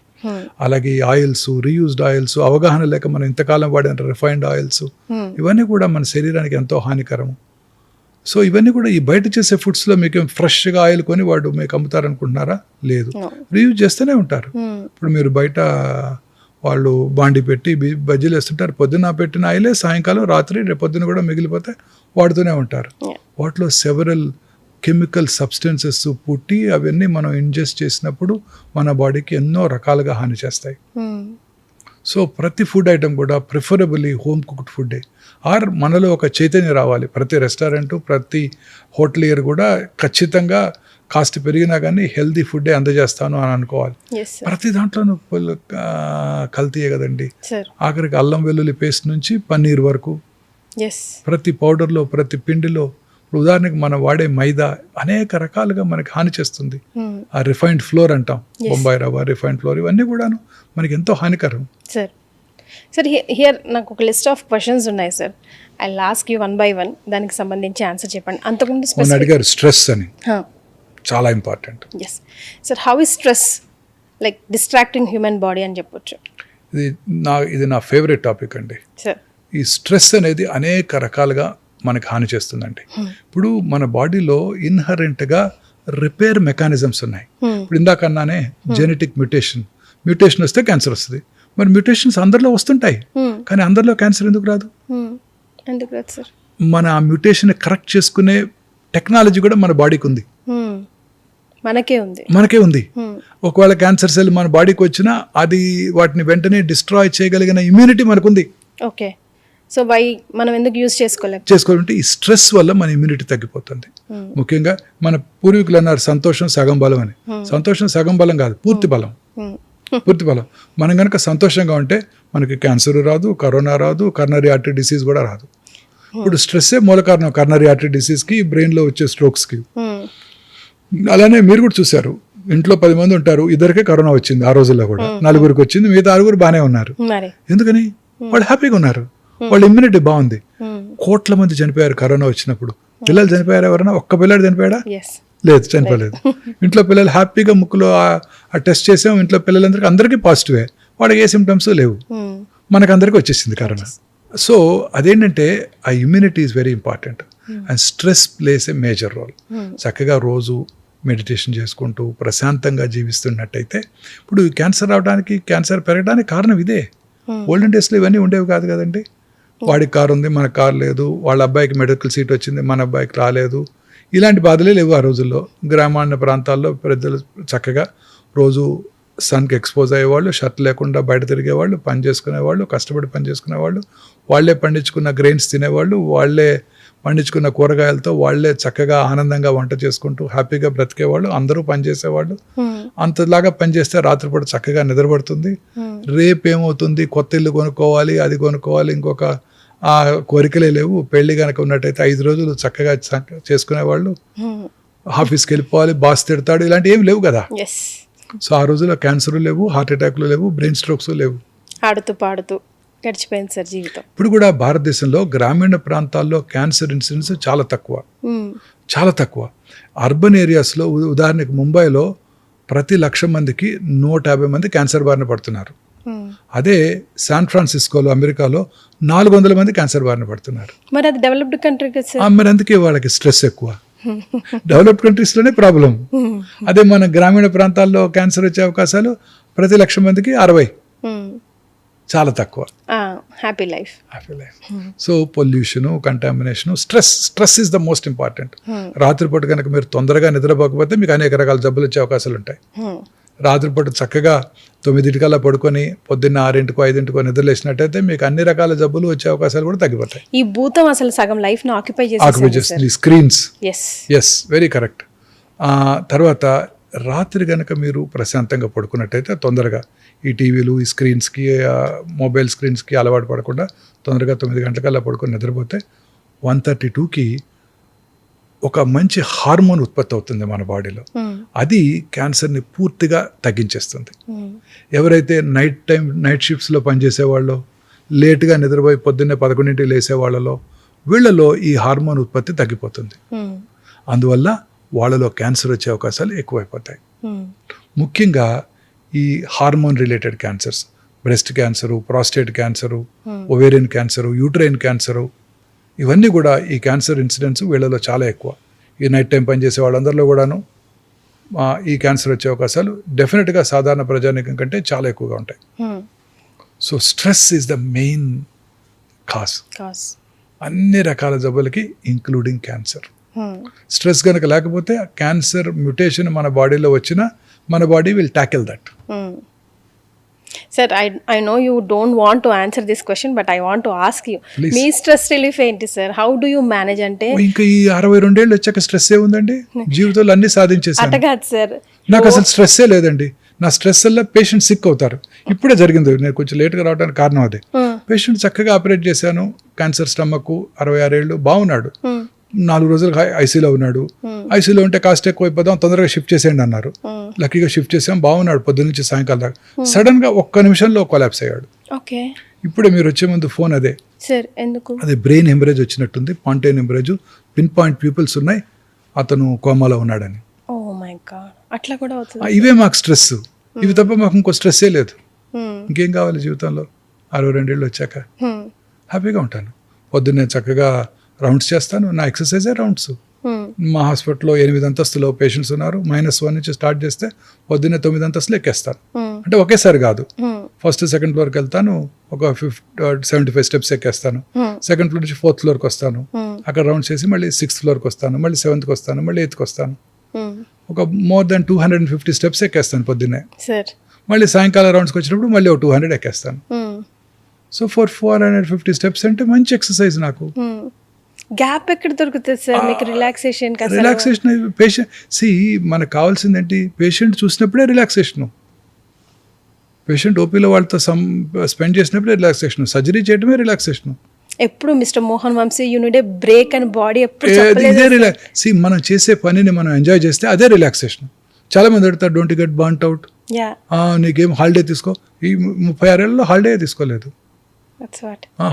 అలాగే ఆయిల్స్, రీయూజ్డ్ ఆయిల్స్, అవగాహన లేక మనం ఇంతకాలం వాడిన రిఫైన్డ్ ఆయిల్స్, ఇవన్నీ కూడా మన శరీరానికి ఎంతో హానికరము. సో ఇవన్నీ కూడా ఈ బయట చేసే ఫుడ్స్లో మీకు ఫ్రెష్గా ఆయిల్ కొని వాడు మీకు అమ్ముతారనుకుంటున్నారా? లేదు, రీయూజ్ చేస్తూనే ఉంటారు. ఇప్పుడు మీరు బయట వాళ్ళు బాండి పెట్టి బజ్జీలు వేస్తుంటారు, పొద్దున్న పెట్టిన ఆయిలే సాయంకాలం, రాత్రి, రేపు పొద్దున కూడా మిగిలిపోతే వాడుతూనే ఉంటారు. వాటిలో సెవరల్ కెమికల్ సబ్స్టెన్సెస్ పుట్టి అవన్నీ మనం ఇంజెస్ట్ చేసినప్పుడు మన బాడీకి ఎన్నో రకాలుగా హాని చేస్తాయి. సో ప్రతి ఫుడ్ ఐటమ్ కూడా ప్రిఫరబుల్లీ హోమ్ కుక్డ్ ఫుడ్డే. ఆర్ మనలో ఒక చైతన్యం రావాలి. ప్రతి రెస్టారెంటు, ప్రతి హోటలియర్ కూడా ఖచ్చితంగా కాస్ట్ పెరిగినా కానీ హెల్దీ ఫుడ్డే అందజేస్తాను అని అనుకోవాలి. ప్రతి దాంట్లోనూ కల్తీయే కదండి. ఆఖరికి అల్లం వెల్లుల్లి పేస్ట్ నుంచి పన్నీర్ వరకు ప్రతి పౌడర్లో, ప్రతి పిండిలో, ఉదాహరణకి మనం వాడే మైదా అనేక రకాలుగా మనకి హాని చేస్తుంది. ఆ రిఫైన్డ్ ఫ్లోర్ అంటాం, బొంబాయి రవ్వ, రిఫైన్డ్ ఫ్లోర్, ఇవన్నీ కూడాను మనకి ఎంతో హానికరం. సార్ హియర్ నాకు ఒక లిస్ట్ ఆఫ్ క్వశ్చన్స్ ఉన్నాయి సార్. ఐ లాస్క్ యూ 1 by 1, దానికి సంబంధించి ఆన్సర్ చెప్పండి. అంతకుముందు అడిగారు స్ట్రెస్ అని, చాలా important. Yes sir, how is stress like distracting human body అని చెప్పొచ్చు? ఇది నా ఫేవరెట్ టాపిక్ అండి. సార్, ఈ స్ట్రెస్ అనేది అనేక రకాలుగా మనకి హాని చేస్తుందండి. ఇప్పుడు మన బాడీలో ఇన్హరెంట్గా రిపేర్ మెకానిజమ్స్ ఉన్నాయి. ఇప్పుడు ఇందాకన్నానే జెనెటిక్ మ్యూటేషన్ వస్తే క్యాన్సర్ వస్తుంది. మరి మ్యూటేషన్స్ అందరిలో వస్తుంటాయి, కానీ అందరిలో క్యాన్సర్ ఎందుకు రాదు? సార్, మన ఆ మ్యూటేషన్ కరెక్ట్ చేసుకునే టెక్నాలజీ కూడా మన బాడీకి ఉంది, మనకే ఉంది. ఒకవేళ క్యాన్సర్ సెల్ మన బాడీకి వచ్చినా అది వాటిని వెంటనే డిస్ట్రాయ్ చేయగలిగిన ఇమ్యూనిటీ మనకుంది. ఓకే, సో వై మనం ఎందుకు యూజ్ చేసుకోవాలంటే ఈ స్ట్రెస్ వల్ల మన ఇమ్యూనిటీ తగ్గిపోతుంది. ముఖ్యంగా మన పూర్వీకులు అన్నారు సంతోషం సగం బలం అని. సంతోషం సగం బలం కాదు, పూర్తి బలం. మనం కనుక సంతోషంగా ఉంటే మనకి క్యాన్సర్ రాదు, కరోనా రాదు, కర్నరీ ఆర్టరీ డిసీజ్ కూడా రాదు. ఇప్పుడు స్ట్రెస్సే మూల కారణం కర్నరీ ఆర్టరీ డిసీజ్కి, బ్రెయిన్లో వచ్చే స్ట్రోక్స్కి. అలానే మీరు కూడా చూసారు, ఇంట్లో 10 మంది ఉంటారు, ఇద్దరికే కరోనా వచ్చింది. ఆ రోజుల్లో కూడా 4 వచ్చింది, మిగతా 6 బాగానే ఉన్నారు. ఎందుకని? వాళ్ళు హ్యాపీగా ఉన్నారు, వాళ్ళ ఇమ్యూనిటీ బాగుంది. కోట్ల మంది చనిపోయారు కరోనా వచ్చినప్పుడు. పిల్లలు చనిపోయారు, ఎవరైనా ఒక్క పిల్లడు చనిపోయాడా? లేదు, చనిపోలేదు. ఇంట్లో పిల్లలు హ్యాపీగా ముక్కులో ఆ టెస్ట్ చేసాం, ఇంట్లో అందరికీ పాజిటివే, వాళ్ళకి ఏ సిమ్టమ్స్ లేవు. మనకందరికీ వచ్చేసింది కరోనా. సో అదేంటంటే ఆ immunity is very important and stress plays a major role. చక్కగా రోజు మెడిటేషన్ చేసుకుంటూ ప్రశాంతంగా జీవిస్తున్నట్టయితే, ఇప్పుడు క్యాన్సర్ రావడానికి, క్యాన్సర్ పెరగడానికి కారణం ఇదే. ఓల్డెన్ డేస్లో ఇవన్నీ ఉండేవి కాదు కదండి. వాడికి కారు ఉంది, మనకు కారు లేదు, వాళ్ళ అబ్బాయికి మెడికల్ సీట్ వచ్చింది, మన అబ్బాయికి రాలేదు, ఇలాంటి బాధలే లేవు ఆ రోజుల్లో. గ్రామాల ప్రాంతాల్లో ప్రజలు చక్కగా రోజు సన్కి ఎక్స్పోజ్ అయ్యేవాళ్ళు, షర్ట్ లేకుండా బయట తిరిగేవాళ్ళు, పని చేసుకునేవాళ్ళు, కష్టపడి పని చేసుకునేవాళ్ళు, వాళ్ళే పండించుకున్న గ్రెయిన్స్ తినేవాళ్ళు, వాళ్ళే పండించుకున్న కూరగాయలతో వాళ్ళే చక్కగా ఆనందంగా వంట చేసుకుంటూ హ్యాపీగా బ్రతికేవాళ్ళు. అందరూ పనిచేసేవాళ్ళు. అంతలాగా పనిచేస్తే రాత్రిపూట చక్కగా నిద్రపడుతుంది. రేపేమవుతుంది, కొత్త ఇల్లు కొనుక్కోవాలి, అది కొనుక్కోవాలి, ఇంకొక ఆ కోరికలే లేవు. పెళ్లి కనుక ఉన్నట్టయితే 5 రోజులు చక్కగా చేసుకునేవాళ్ళు. ఆఫీస్కి వెళ్ళిపోవాలి, బాస్ తిడతాడు, ఇలాంటి ఏమి లేవు కదా. సో ఆ రోజుల్లో క్యాన్సర్ లేవు, హార్ట్ అటాక్లు లేవు, బ్రెయిన్ స్ట్రోక్స్ లేవు. ఆడుతూ పాడుతూ గడిచిపోయింది సార్ జీవితం. ఇప్పుడు కూడా భారతదేశంలో గ్రామీణ ప్రాంతాల్లో క్యాన్సర్ ఇన్సిడెన్స్ చాలా తక్కువ. అర్బన్ ఏరియాస్లో ఉదాహరణకి ముంబైలో ప్రతి 1,00,000 మందికి 150 మంది క్యాన్సర్ బారిన పడుతున్నారు. అదే శాన్ ఫ్రాన్సిస్కోలో, అమెరికాలో 400 మంది క్యాన్సర్ బారిన పడుతున్నారు. మరి అది డెవలప్డ్ కంట్రీ కదా సార్. మరి అందుకే వాళ్ళకి స్ట్రెస్ ఎక్కువ. డెవలప్డ్ కంట్రీస్లోనే ప్రాబ్లం. అదే మన గ్రామీణ ప్రాంతాల్లో క్యాన్సర్ వచ్చే అవకాశాలు ప్రతి 1,00,000 మందికి 60, చాలా తక్కువ. Happy life. So pollution, contamination, stress is the most important. రాత్రిపూట కనుక మీరు తొందరగా నిద్రపోకపోతే మీకు అనేక రకాల జబ్బులు వచ్చే అవకాశాలు ఉంటాయి. రాత్రిపూట చక్కగా 9 పడుకొని పొద్దున్న 6, 5 నిద్రలేసినట్టయితే మీకు అన్ని రకాల జబ్బులు వచ్చే అవకాశాలు కూడా తగ్గిపోతాయి. ఈ భూతం అసలు సగం లైఫ్ ను ఆక్యుపై చేస్తుంది. Screens, yes, very correct. తర్వాత రాత్రి కనుక మీరు ప్రశాంతంగా పడుకున్నట్టయితే తొందరగా ఈ టీవీలు, ఈ స్క్రీన్స్కి, మొబైల్ స్క్రీన్స్కి అలవాటు పడకుండా తొందరగా 9 గంటలకల్లా పడుకొని నిద్రపోతే 132కి ఒక మంచి హార్మోన్ ఉత్పత్తి అవుతుంది మన బాడీలో. అది క్యాన్సర్ని పూర్తిగా తగ్గించేస్తుంది. ఎవరైతే నైట్ షిఫ్ట్స్లో పనిచేసేవాళ్ళో, లేటుగా నిద్రపోయి పొద్దున్నే 11ంటికి లేసేవాళ్ళలో, వీళ్ళలో ఈ హార్మోన్ ఉత్పత్తి తగ్గిపోతుంది. అందువల్ల వాళ్ళలో క్యాన్సర్ వచ్చే అవకాశాలు ఎక్కువైపోతాయి. ముఖ్యంగా ఈ hormone related cancers, breast cancer, prostate cancer, ovarian cancer, uterine cancer, ఇవన్నీ కూడా ఈ క్యాన్సర్ ఇన్సిడెన్స్ వీళ్ళలో చాలా ఎక్కువ. ఈ నైట్ టైం పనిచేసే వాళ్ళందరిలో కూడాను ఈ క్యాన్సర్ వచ్చే అవకాశాలు డెఫినెట్గా సాధారణ ప్రజానీకం కంటే చాలా ఎక్కువగా ఉంటాయి. So stress is the main cause అన్ని రకాల జబ్బులకి, ఇంక్లూడింగ్ క్యాన్సర్. స్ట్రెస్ కనుక లేకపోతే క్యాన్సర్ మ్యుటేషన్ మన బాడీలో వచ్చినా మన body will tackle that. Sir I know you don't want to answer this question but I want to ask you, మీ stress relief ఏంటి sir? How do you manage? అంటే ఇంకా ఈ 62 ఏళ్ళు వచ్చాక స్ట్రెస్ ఏ ఉందండి, జీవితంలో అన్ని సాధించేసాను. అటగాదు సార్, నాకు అసలు స్ట్రెస్సే లేదండి. నా స్ట్రెస్ వల్ల పేషెంట్ సిక్ అవుతారు. ఇప్పుడే జరిగింది, నేను కొంచెం లేట్గా రావడానికి కారణం అదే. పేషెంట్ చక్కగా ఆపరేట్ చేశాను, క్యాన్సర్ స్టమక్, 66 ఏళ్ళు, బాగున్నాడు. 4 రోజులు ఐసీలో ఉన్నాడు. ఐసీలో ఉంటే కాస్ట్ ఎక్కువ అయిపోదాం, తొందరగా షిఫ్ట్ చేసేయండి అన్నారు. లక్కీగా షిఫ్ట్ చేసాం, బాగున్నాడు పొద్దున్న నుంచి సాయంకాలం దాకా. సడన్ గా ఒక్క నిమిషంలో కొలాప్స్ అయ్యాడు. ఓకే, ఇప్పుడే మీరు వచ్చే ముందు ఫోన్ అదే సార్, ఎందుకు? అదే బ్రెయిన్ హెమరేజ్ వచ్చినట్టుంది, పాంటైన్ హెమరేజ్, పిన్ పాయింట్ పీపుల్స్ ఉన్నాయి, అతను కోమాలో ఉన్నాడని. ఓ మై గాడ్, అట్లా కూడా అవుతుంది. ఇవే మాకు స్ట్రెస్, ఇవి తప్ప మాకు ఇంకో స్ట్రెస్సే లేదు. ఇంకేం కావాలి జీవితంలో? 62 ఏళ్ళు వచ్చాక హ్యాపీగా ఉంటాను. పొద్దున్నే చక్కగా రౌండ్స్ చేస్తాను, నా ఎక్సర్సైజే రౌండ్స్. మా హాస్పిటల్లో 8 అంతస్తులో పేషెంట్స్ ఉన్నారు, -1 నుంచి స్టార్ట్ చేస్తే పొద్దున్నే 9 అంతస్తులు ఎక్కేస్తాను. అంటే ఒకేసారి కాదు, ఫస్ట్ సెకండ్ ఫ్లోర్కి వెళ్తాను, ఒక 75 స్టెప్స్ ఎక్కేస్తాను. సెకండ్ ఫ్లోర్ నుంచి 4th ఫ్లోర్కి వస్తాను, అక్కడ రౌండ్స్ చేసి మళ్ళీ 6th ఫ్లోర్కి వస్తాను, మళ్ళీ 7th వస్తాను, మళ్ళీ 8th వస్తాను. ఒక మోర్ దాన్ 250 స్టెప్స్ ఎక్కేస్తాను పొద్దున్నే. మళ్ళీ సాయంకాలం రౌండ్స్కి వచ్చినప్పుడు మళ్ళీ ఒక 200 ఎక్కేస్తాను. సో 450 స్టెప్స్ అంటే మంచి ఎక్సర్సైజ్ నాకు. గ్యాప్ ఎక్కడ దొరుకుతుంది సార్ మీకు రిలాక్సేషన్? రిలాక్సేషన్ పేషెంట్ మనకు కావాల్సింది ఏంటి? పేషెంట్ చూసినప్పుడే రిలాక్సేషన్, పేషెంట్ ఓపీలో వాళ్ళతో స్పెండ్ చేసినప్పుడే రిలాక్సేషన్, సర్జరీ చేయడమే రిలాక్సేషన్. ఎప్పుడు mister Mohan Vamsi you need a break అని బాడీ ఎప్పుడు ఇదే మనం చేసే పనిని మనం ఎంజాయ్ చేస్తే అదే రిలాక్సేషన్. చాలా మంది అడుగుతారు డోంట్ గెట్ బర్న్ట్ అవుట్, నీకేం హాలిడే తీసుకో. ఈ 36 ఏళ్ళలో హాలిడే తీసుకోలేదు,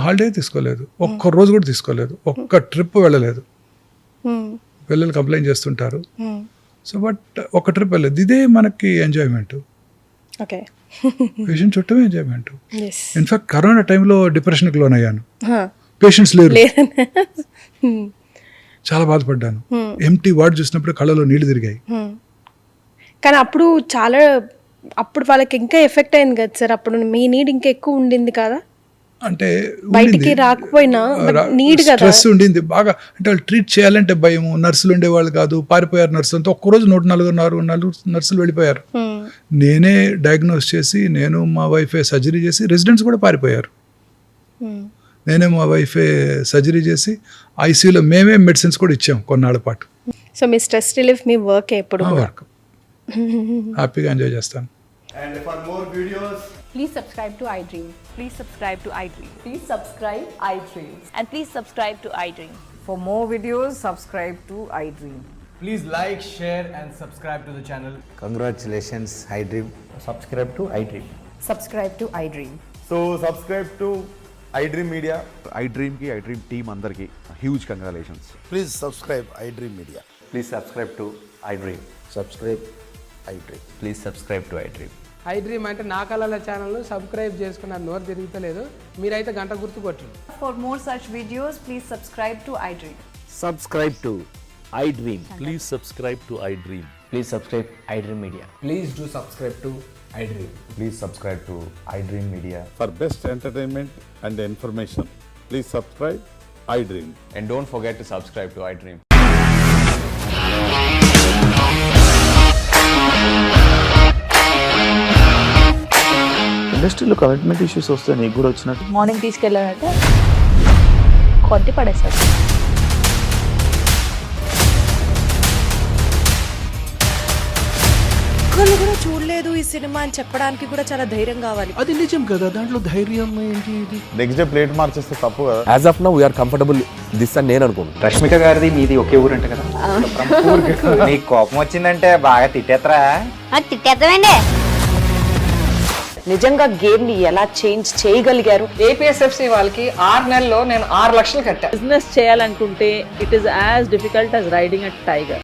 హాలిడే తీసుకోలేదు, ఒక్క రోజు కూడా తీసుకోలేదు, ఒక్క ట్రిప్ వెళ్ళలేదు. పిల్లలు కంప్లైంట్ చేస్తుంటారు. సో బట్ ఒక ట్రిప్ వెళ్ళలేదు, ఇదే మనకి ఎంజాయ్మెంట్. పేషెంట్ చుట్టూ ఎంజాయ్మెంట్. ఇన్ఫాక్ట్ కరోనా టైంలో డిప్రెషన్కి లోన్ అయ్యాను, పేషెంట్స్ లేరు, చాలా బాధపడ్డాను. ఎంటీ వార్డ్ చూసినప్పుడు కళ్ళలో నీళ్లు తిరిగాయి. కానీ అప్పుడు వాళ్ళకి ఇంకా ఎఫెక్ట్ అయింది కదా సార్, అప్పుడు మీ నీడ్ ఇంకా ఎక్కువ ఉండింది కదా, అంటే బయటికి రాకపోయినా నీడ్ కదా, స్ట్రెస్ ఉండింది బాగా. అంటే వాళ్ళు ట్రీట్ చేయాలంటే భయం, నర్సులు ఉండేవాళ్ళు కాదు, పారిపోయారు నర్సులు అంతా. ఒక్కరోజు 104 నర్సులు వెళ్ళిపోయారు. నేనే డయాగ్నోస్ చేసి, నేను మా వైఫే సర్జరీ చేసి, రెసిడెంట్స్ కూడా పారిపోయారు. నేనే మా వైఫే సర్జరీ చేసి ఐసీయూలో మేమే మెడిసిన్స్ కూడా ఇచ్చాం కొన్నాళ్ళ పాటు. సో మీ స్ట్రెస్ రిలీఫ్ మీ వర్క్ ఎప్పుడు? వర్క్ హ్యాపీగా ఎంజాయ్ చేస్తాను. And for more videos, please subscribe to iDream. Please subscribe to iDream. Please subscribe iDream. And please subscribe to iDream. For more videos, subscribe to iDream. please like, share and subscribe to the channel. Congratulations, iDream. Subscribe to iDream. Subscribe to iDream. So subscribe to iDream Media. iDream ki iDream team andarki huge congratulations. Please subscribe iDream Media. Please subscribe to iDream. Subscribe iDream. Please subscribe to iDream. iDream అంటే నా కళల ఛానల్ను subscribe చేసుకున్నారు, నోరు తిరుగుతలేదు, మీరైతే గంట గుర్తు కొట్టండి. For more such videos, please subscribe to iDream. Subscribe to iDream. Please subscribe to iDream. Please subscribe iDream Media. Please do subscribe to iDream. Please subscribe to iDream Media. For best entertainment and information, please subscribe iDream. And don't forget to subscribe to iDream. ఇండస్ట్రీలో commitment issues వస్తే నీకు కూడా వచ్చినట్టు morning తీసుకెళ్ళాలంటే కొట్టి పడేసాడు. ఒక్కళ్ళు కూడా చూడలేదు ఈ సినిమా అని చెప్పడానికి కూడా చాలా ధైర్యం కావాలి. అది నిజం కదా, దాంట్లో ధైర్యం ఏంటి? ఇది నెక్స్ట్ డే ప్లేట్ మార్చేస్తే తప్పు కదా. As of now, we are comfortable this అని నేను అనుకుంటున్నాను. రష్మిక గారిది మీది ఒకే ఊరంట కదా. నీకు కోపం వచ్చిందంటే బాగా తిట్టేత్తరా? తిట్టేద్దామండి. నిజంగా గేమ్ ని ఎలా చేంజ్ చేయగలిగారు? ఏపీఎస్ఎఫ్సి వాళ్ళకి 6 నెలల్లో నేను 6 లక్షలు కట్టా. బిజినెస్ చేయాలనుకుంటే it is as difficult as riding a tiger.